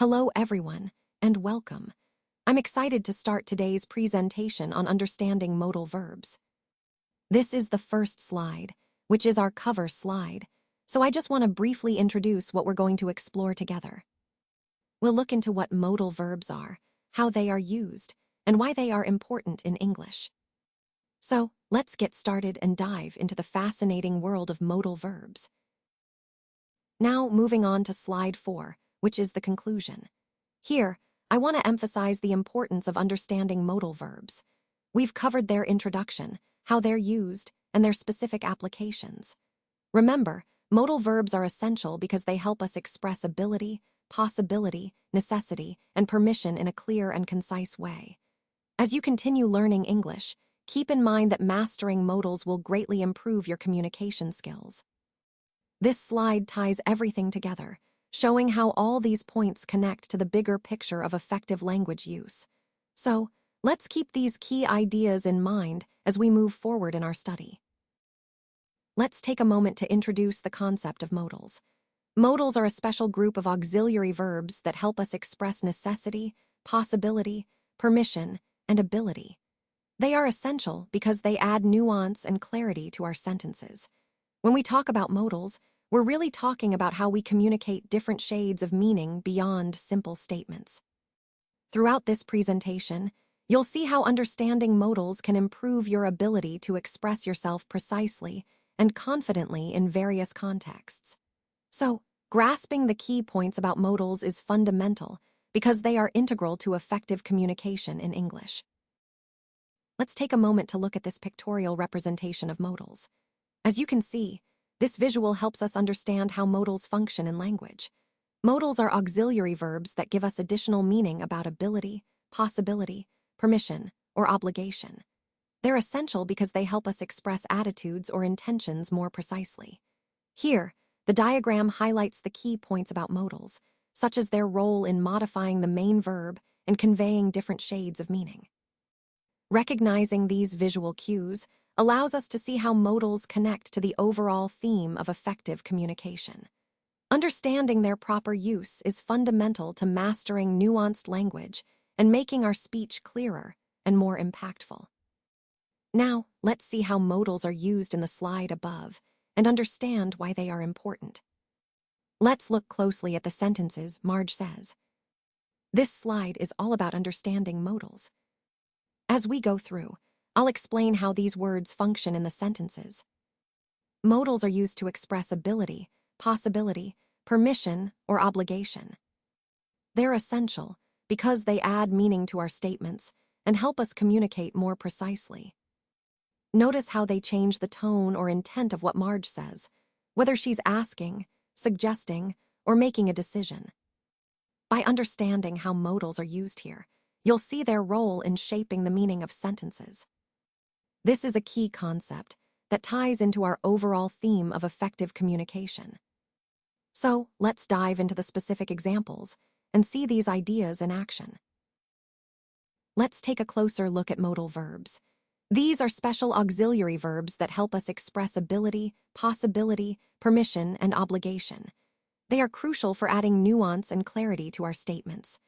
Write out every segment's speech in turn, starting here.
Hello everyone, and welcome. I'm excited to start today's presentation on understanding modal verbs. This is the first slide, which is our cover slide, so I just want to briefly introduce what we're going to explore together. We'll look into what modal verbs are, how they are used, and why they are important in English. So, let's get started and dive into the fascinating world of modal verbs. Now, moving on to slide 4, which is the conclusion. Here, I want to emphasize the importance of understanding modal verbs. We've covered their introduction, how they're used, and their specific applications. Remember, modal verbs are essential because they help us express ability, possibility, necessity, and permission in a clear and concise way. As you continue learning English, keep in mind that mastering modals will greatly improve your communication skills. This slide ties everything together, showing how all these points connect to the bigger picture of effective language use. So, let's keep these key ideas in mind as we move forward in our study. Let's take a moment to introduce the concept of modals. Modals are a special group of auxiliary verbs that help us express necessity, possibility, permission, and ability. They are essential because they add nuance and clarity to our sentences. When we talk about modals, we're really talking about how we communicate different shades of meaning beyond simple statements. Throughout this presentation, you'll see how understanding modals can improve your ability to express yourself precisely and confidently in various contexts. So, grasping the key points about modals is fundamental because they are integral to effective communication in English. Let's take a moment to look at this pictorial representation of modals. As you can see, this visual helps us understand how modals function in language. Modals are auxiliary verbs that give us additional meaning about ability, possibility, permission, or obligation. They're essential because they help us express attitudes or intentions more precisely. Here, the diagram highlights the key points about modals, such as their role in modifying the main verb and conveying different shades of meaning. Recognizing these visual cues allows us to see how modals connect to the overall theme of effective communication. Understanding their proper use is fundamental to mastering nuanced language and making our speech clearer and more impactful. Now, let's see how modals are used in the slide above and understand why they are important. Let's look closely at the sentences Marge says. This slide is all about understanding modals. As we go through, I'll explain how these words function in the sentences. Modals are used to express ability, possibility, permission, or obligation. They're essential because they add meaning to our statements and help us communicate more precisely. Notice how they change the tone or intent of what Marge says, whether she's asking, suggesting, or making a decision. By understanding how modals are used here, you'll see their role in shaping the meaning of sentences. This is a key concept that ties into our overall theme of effective communication. So, let's dive into the specific examples and see these ideas in action. Let's take a closer look at modal verbs. These are special auxiliary verbs that help us express ability, possibility, permission, and obligation. They are crucial for adding nuance and clarity to our statements.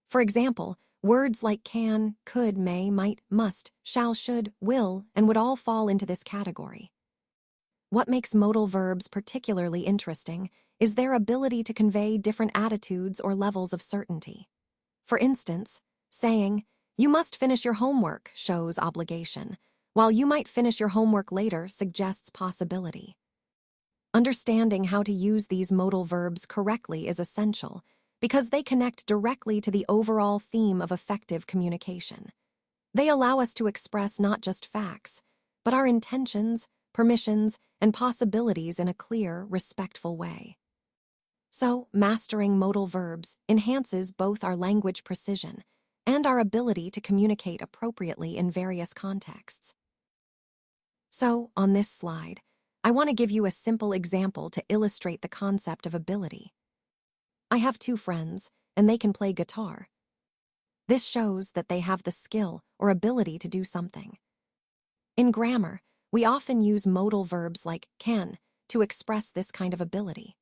For example, words like can, could, may, might, must, shall, should, will, and would all fall into this category. What makes modal verbs particularly interesting is their ability to convey different attitudes or levels of certainty. For instance, saying, "You must finish your homework," shows obligation, while "you might finish your homework later" suggests possibility. Understanding how to use these modal verbs correctly is essential because they connect directly to the overall theme of effective communication. They allow us to express not just facts, but our intentions, permissions, and possibilities in a clear, respectful way. So, mastering modal verbs enhances both our language precision and our ability to communicate appropriately in various contexts. So, on this slide, I want to give you a simple example to illustrate the concept of ability. I have 2 friends, and they can play guitar. This shows that they have the skill or ability to do something. In grammar, we often use modal verbs like can to express this kind of ability.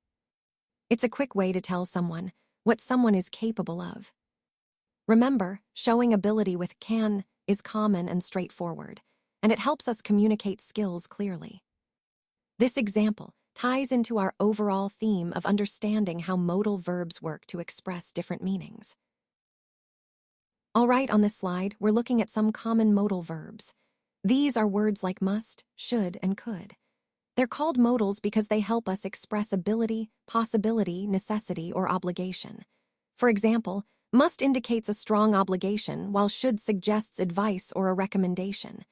It's a quick way to tell someone, what someone is capable of. Remember, showing ability with can is common and straightforward, and it helps us communicate skills clearly. This example ties into our overall theme of understanding how modal verbs work to express different meanings. All right, on this slide, we're looking at some common modal verbs. These are words like must, should, and could. They're called modals because they help us express ability, possibility, necessity, or obligation. For example, must indicates a strong obligation, while should suggests advice or a recommendation.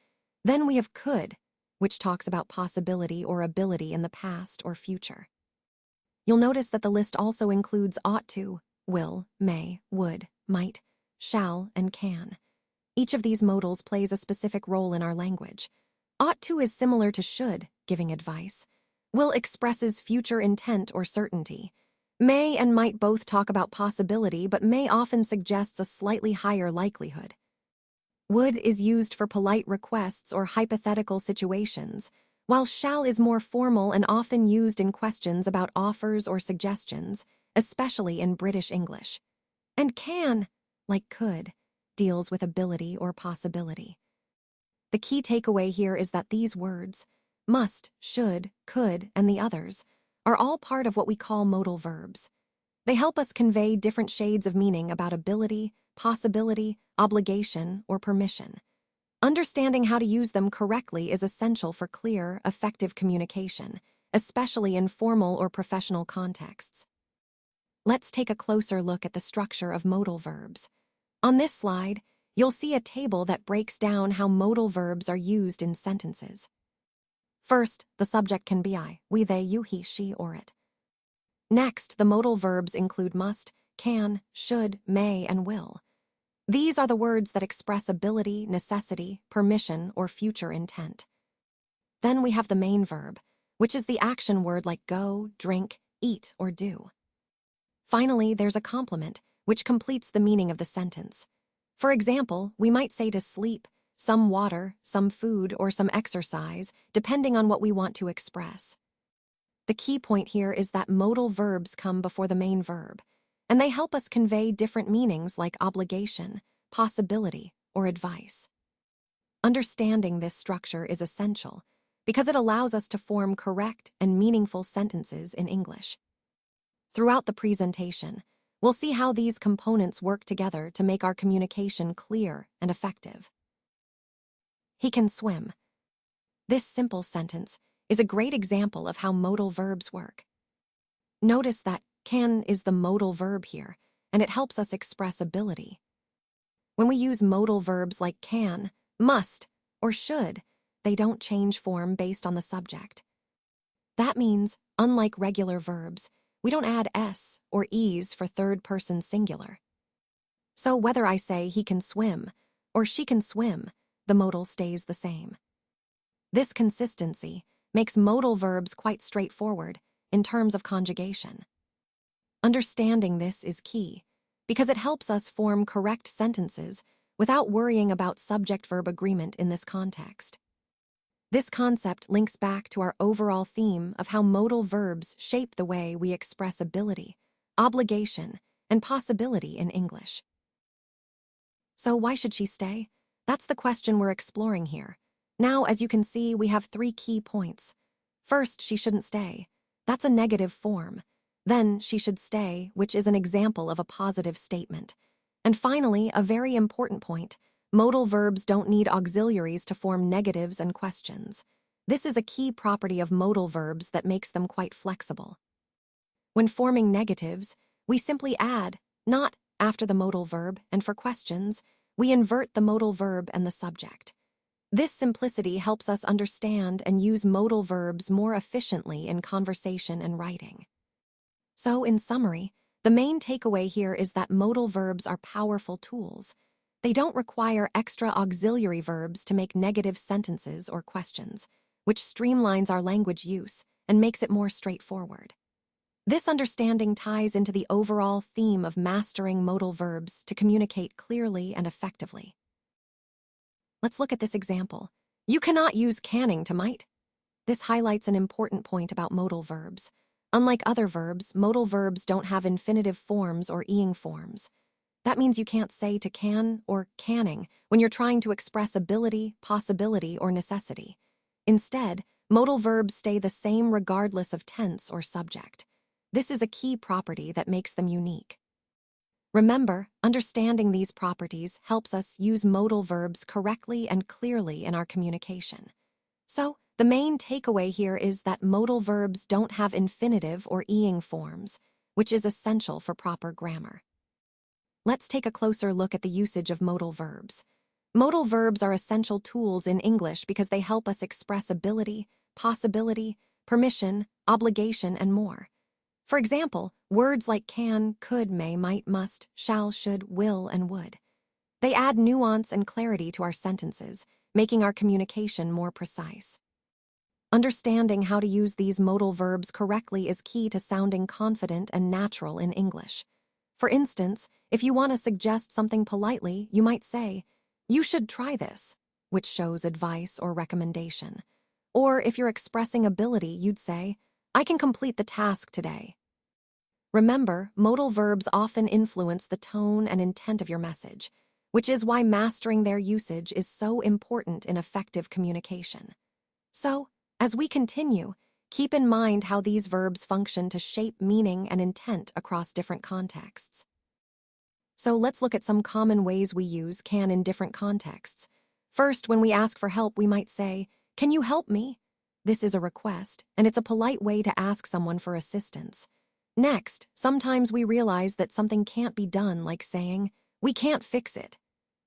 Then we have could, which talks about possibility or ability in the past or future. You'll notice that the list also includes ought to, will, may, would, might, shall, and can. Each of these modals plays a specific role in our language. Ought to is similar to should, giving advice. Will expresses future intent or certainty. May and might both talk about possibility, but may often suggests a slightly higher likelihood. Would is used for polite requests or hypothetical situations, while shall is more formal and often used in questions about offers or suggestions, especially in British English. And can, like could, deals with ability or possibility. The key takeaway here is that these words, must, should, could, and the others, are all part of what we call modal verbs. They help us convey different shades of meaning about ability, possibility, obligation, or permission. Understanding how to use them correctly is essential for clear, effective communication, especially in formal or professional contexts. Let's take a closer look at the structure of modal verbs. On this slide, you'll see a table that breaks down how modal verbs are used in sentences. First, the subject can be I, we, they, you, he, she, or it. Next, the modal verbs include must, can, should, may, and will. These are the words that express ability, necessity, permission, or future intent. Then we have the main verb, which is the action word like go, drink, eat, or do. Finally, there's a complement, which completes the meaning of the sentence. For example, we might say to sleep, some water, some food, or some exercise, depending on what we want to express. The key point here is that modal verbs come before the main verb, and they help us convey different meanings like obligation, possibility, or advice. Understanding this structure is essential because it allows us to form correct and meaningful sentences in English. Throughout the presentation, we'll see how these components work together to make our communication clear and effective. He can swim. This simple sentence is a great example of how modal verbs work. Notice that can is the modal verb here, and it helps us express ability. When we use modal verbs like can, must, or should, they don't change form based on the subject. That means, unlike regular verbs, we don't add s or es for third-person singular. So whether I say he can swim or she can swim, the modal stays the same. This consistency makes modal verbs quite straightforward in terms of conjugation. Understanding this is key because it helps us form correct sentences without worrying about subject-verb agreement in this context. This concept links back to our overall theme of how modal verbs shape the way we express ability, obligation, and possibility in English. So why should she stay? That's the question we're exploring here. Now, as you can see, we have 3 key points. First, she shouldn't stay. That's a negative form. Then, she should stay, which is an example of a positive statement. And finally, a very important point. Modal verbs don't need auxiliaries to form negatives and questions. This is a key property of modal verbs that makes them quite flexible. When forming negatives, we simply add not after the modal verb, and for questions, we invert the modal verb and the subject. This simplicity helps us understand and use modal verbs more efficiently in conversation and writing. So, in summary, the main takeaway here is that modal verbs are powerful tools. They don't require extra auxiliary verbs to make negative sentences or questions, which streamlines our language use and makes it more straightforward. This understanding ties into the overall theme of mastering modal verbs to communicate clearly and effectively. Let's look at this example. You cannot use canning to might. This highlights an important point about modal verbs. Unlike other verbs, modal verbs don't have infinitive forms or ing forms. That means you can't say to can or canning when you're trying to express ability, possibility, or necessity. Instead, modal verbs stay the same regardless of tense or subject. This is a key property that makes them unique. Remember, understanding these properties helps us use modal verbs correctly and clearly in our communication. So, the main takeaway here is that modal verbs don't have infinitive or ing forms, which is essential for proper grammar. Let's take a closer look at the usage of modal verbs. Modal verbs are essential tools in English because they help us express ability, possibility, permission, obligation, and more. For example, words like can, could, may, might, must, shall, should, will, and would. They add nuance and clarity to our sentences, making our communication more precise. Understanding how to use these modal verbs correctly is key to sounding confident and natural in English. For instance, if you want to suggest something politely, you might say, "You should try this," which shows advice or recommendation. Or if you're expressing ability, you'd say, "I can complete the task today." Remember, modal verbs often influence the tone and intent of your message, which is why mastering their usage is so important in effective communication. So, as we continue, keep in mind how these verbs function to shape meaning and intent across different contexts. So let's look at some common ways we use can in different contexts. First, when we ask for help, we might say, "Can you help me?" This is a request, and it's a polite way to ask someone for assistance. Next, sometimes we realize that something can't be done, like saying, "We can't fix it."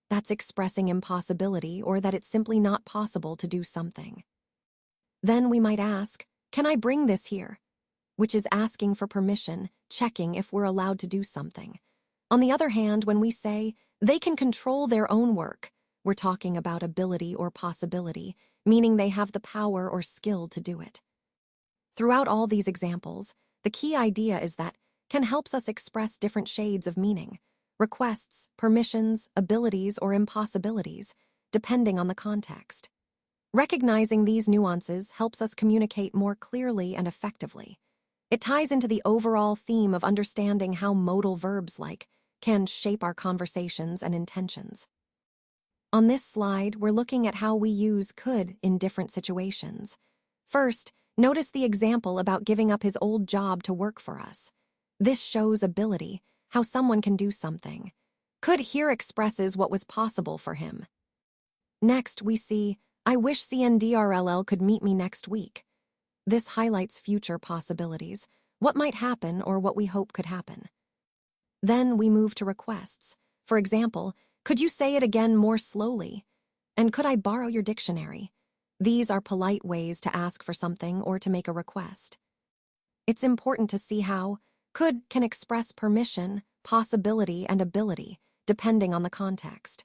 That's expressing impossibility or that it's simply not possible to do something. Then we might ask, "Can I bring this here?" which is asking for permission, checking if we're allowed to do something. On the other hand, when we say, "They can control their own work," we're talking about ability or possibility, meaning they have the power or skill to do it. Throughout all these examples, the key idea is that can helps us express different shades of meaning, requests, permissions, abilities, or impossibilities, depending on the context. Recognizing these nuances helps us communicate more clearly and effectively. It ties into the overall theme of understanding how modal verbs like can shape our conversations and intentions. On this slide, we're looking at how we use could in different situations. First, notice the example about giving up his old job to work for us. This shows ability, how someone can do something. Could here expresses what was possible for him. Next, we see, "I wish CNDRLL could meet me next week." This highlights future possibilities, what might happen or what we hope could happen. Then we move to requests. For example, "Could you say it again more slowly?" And "Could I borrow your dictionary?" These are polite ways to ask for something or to make a request. It's important to see how could can express permission, possibility, and ability, depending on the context.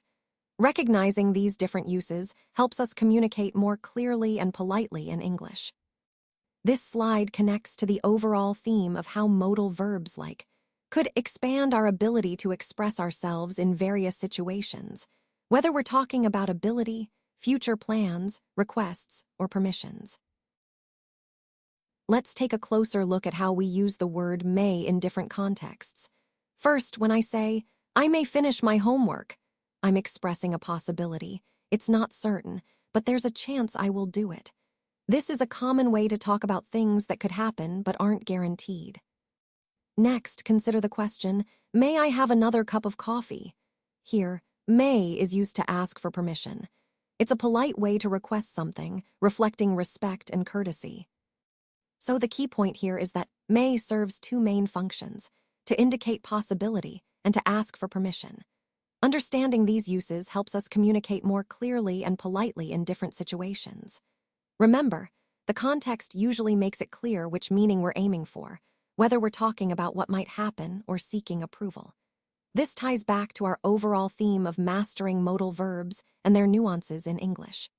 Recognizing these different uses helps us communicate more clearly and politely in English. This slide connects to the overall theme of how modal verbs like could expand our ability to express ourselves in various situations, whether we're talking about ability, future plans, requests, or permissions. Let's take a closer look at how we use the word may in different contexts. First, when I say, "I may finish my homework," I'm expressing a possibility. It's not certain, but there's a chance I will do it. This is a common way to talk about things that could happen but aren't guaranteed. Next, consider the question, "May I have another cup of coffee?" Here, may is used to ask for permission. It's a polite way to request something, reflecting respect and courtesy. So the key point here is that may serves two main functions, to indicate possibility and to ask for permission. Understanding these uses helps us communicate more clearly and politely in different situations. Remember, the context usually makes it clear which meaning we're aiming for, whether we're talking about what might happen or seeking approval. This ties back to our overall theme of mastering modal verbs and their nuances in English.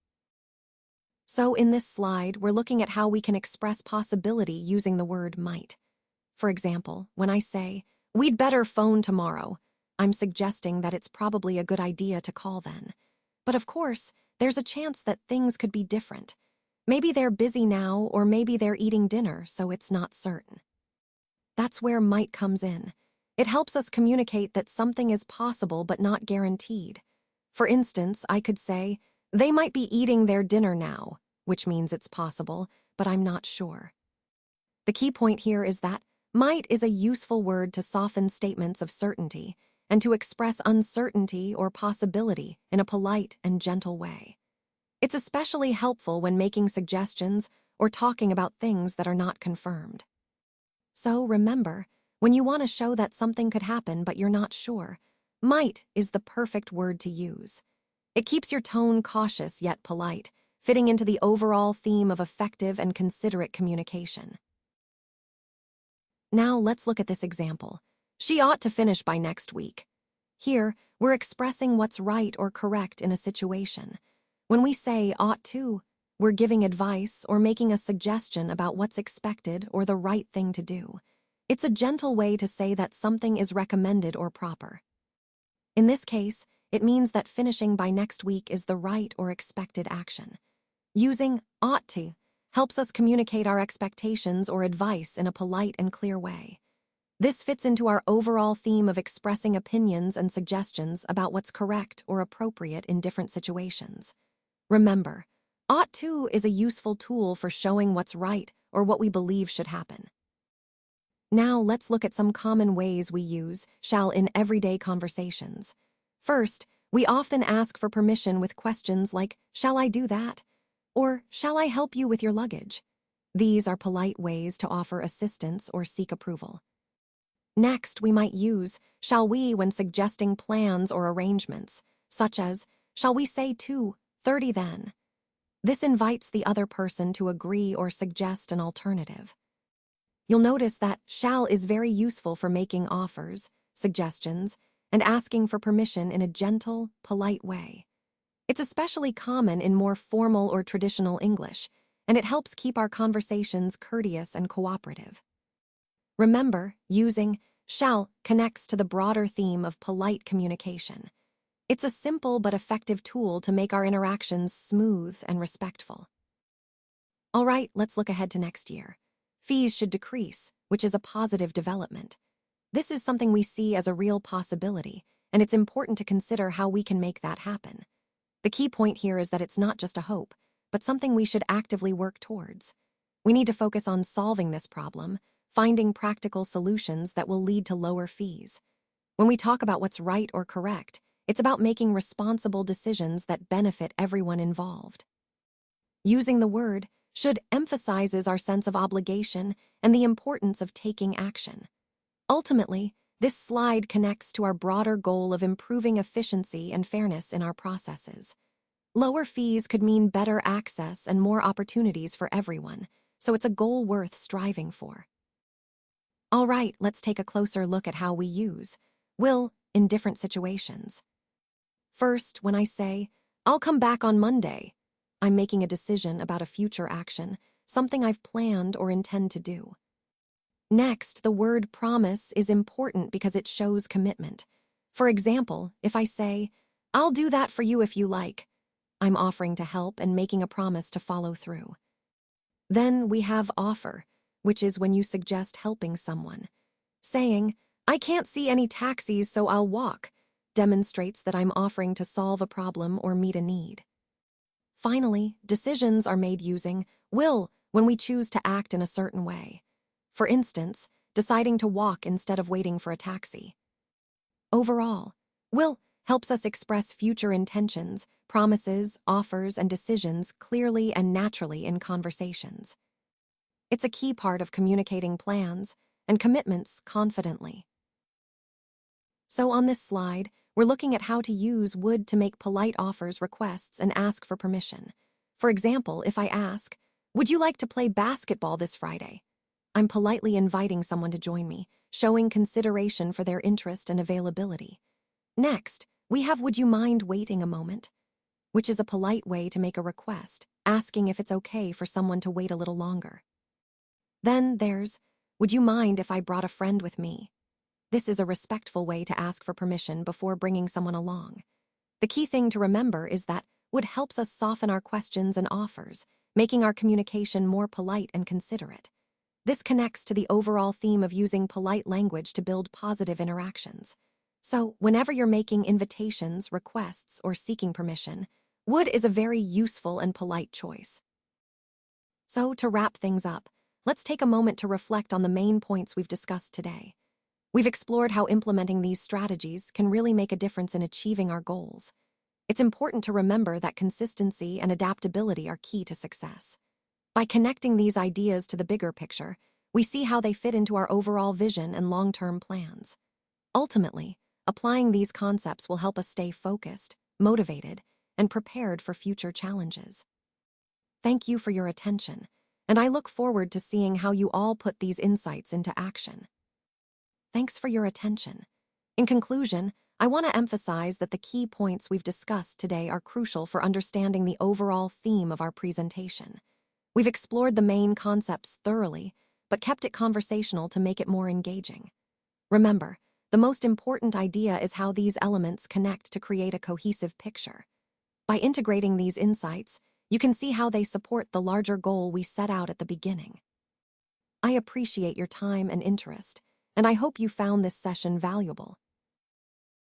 So in this slide, we're looking at how we can express possibility using the word might. For example, when I say, "We'd better phone tomorrow," I'm suggesting that it's probably a good idea to call then. But of course, there's a chance that things could be different. Maybe they're busy now, or maybe they're eating dinner, so it's not certain. That's where might comes in. It helps us communicate that something is possible but not guaranteed. For instance, I could say, they might be eating their dinner now, which means it's possible, but I'm not sure. The key point here is that might is a useful word to soften statements of certainty and to express uncertainty or possibility in a polite and gentle way. It's especially helpful when making suggestions or talking about things that are not confirmed. So remember, when you want to show that something could happen but you're not sure, might is the perfect word to use. It keeps your tone cautious yet polite, fitting into the overall theme of effective and considerate communication. Now let's look at this example. She ought to finish by next week. Here, we're expressing what's right or correct in a situation. When we say ought to, we're giving advice or making a suggestion about what's expected or the right thing to do. It's a gentle way to say that something is recommended or proper. In this case, it means that finishing by next week is the right or expected action. Using ought to helps us communicate our expectations or advice in a polite and clear way. This fits into our overall theme of expressing opinions and suggestions about what's correct or appropriate in different situations. Remember, ought to is a useful tool for showing what's right or what we believe should happen. Now let's look at some common ways we use shall in everyday conversations. First, we often ask for permission with questions like, shall I do that? Or, shall I help you with your luggage? These are polite ways to offer assistance or seek approval. Next, we might use shall we when suggesting plans or arrangements, such as, shall we say 2:30 then? This invites the other person to agree or suggest an alternative. You'll notice that shall is very useful for making offers, suggestions, and asking for permission in a gentle, polite way. It's especially common in more formal or traditional English, and it helps keep our conversations courteous and cooperative. Remember, using shall connects to the broader theme of polite communication. It's a simple but effective tool to make our interactions smooth and respectful. All right, let's look ahead to next year. Fees should decrease, which is a positive development. This is something we see as a real possibility, and it's important to consider how we can make that happen. The key point here is that it's not just a hope, but something we should actively work towards. We need to focus on solving this problem, finding practical solutions that will lead to lower fees. When we talk about what's right or correct, it's about making responsible decisions that benefit everyone involved. Using the word should emphasizes our sense of obligation and the importance of taking action. Ultimately, this slide connects to our broader goal of improving efficiency and fairness in our processes. Lower fees could mean better access and more opportunities for everyone, so it's a goal worth striving for. All right, let's take a closer look at how we use will in different situations. First, when I say, I'll come back on Monday, I'm making a decision about a future action, something I've planned or intend to do. Next, the word promise is important because it shows commitment. For example, if I say, I'll do that for you if you like, I'm offering to help and making a promise to follow through. Then we have offer, which is when you suggest helping someone. Saying, I can't see any taxis, so I'll walk, demonstrates that I'm offering to solve a problem or meet a need. Finally, decisions are made using will when we choose to act in a certain way. For instance, deciding to walk instead of waiting for a taxi. Overall, will helps us express future intentions, promises, offers, and decisions clearly and naturally in conversations. It's a key part of communicating plans and commitments confidently. So on this slide, we're looking at how to use would to make polite offers, requests, and ask for permission. For example, if I ask, would you like to play basketball this Friday? I'm politely inviting someone to join me, showing consideration for their interest and availability. Next, we have would you mind waiting a moment, which is a polite way to make a request, asking if it's okay for someone to wait a little longer. Then there's, would you mind if I brought a friend with me? This is a respectful way to ask for permission before bringing someone along. The key thing to remember is that would helps us soften our questions and offers, making our communication more polite and considerate. This connects to the overall theme of using polite language to build positive interactions. So, whenever you're making invitations, requests, or seeking permission, would is a very useful and polite choice. So, to wrap things up, let's take a moment to reflect on the main points we've discussed today. We've explored how implementing these strategies can really make a difference in achieving our goals. It's important to remember that consistency and adaptability are key to success. By connecting these ideas to the bigger picture, we see how they fit into our overall vision and long-term plans. Ultimately, applying these concepts will help us stay focused, motivated, and prepared for future challenges. Thank you for your attention, and I look forward to seeing how you all put these insights into action. Thanks for your attention. In conclusion, I want to emphasize that the key points we've discussed today are crucial for understanding the overall theme of our presentation. We've explored the main concepts thoroughly, but kept it conversational to make it more engaging. Remember, the most important idea is how these elements connect to create a cohesive picture. By integrating these insights, you can see how they support the larger goal we set out at the beginning. I appreciate your time and interest, and I hope you found this session valuable.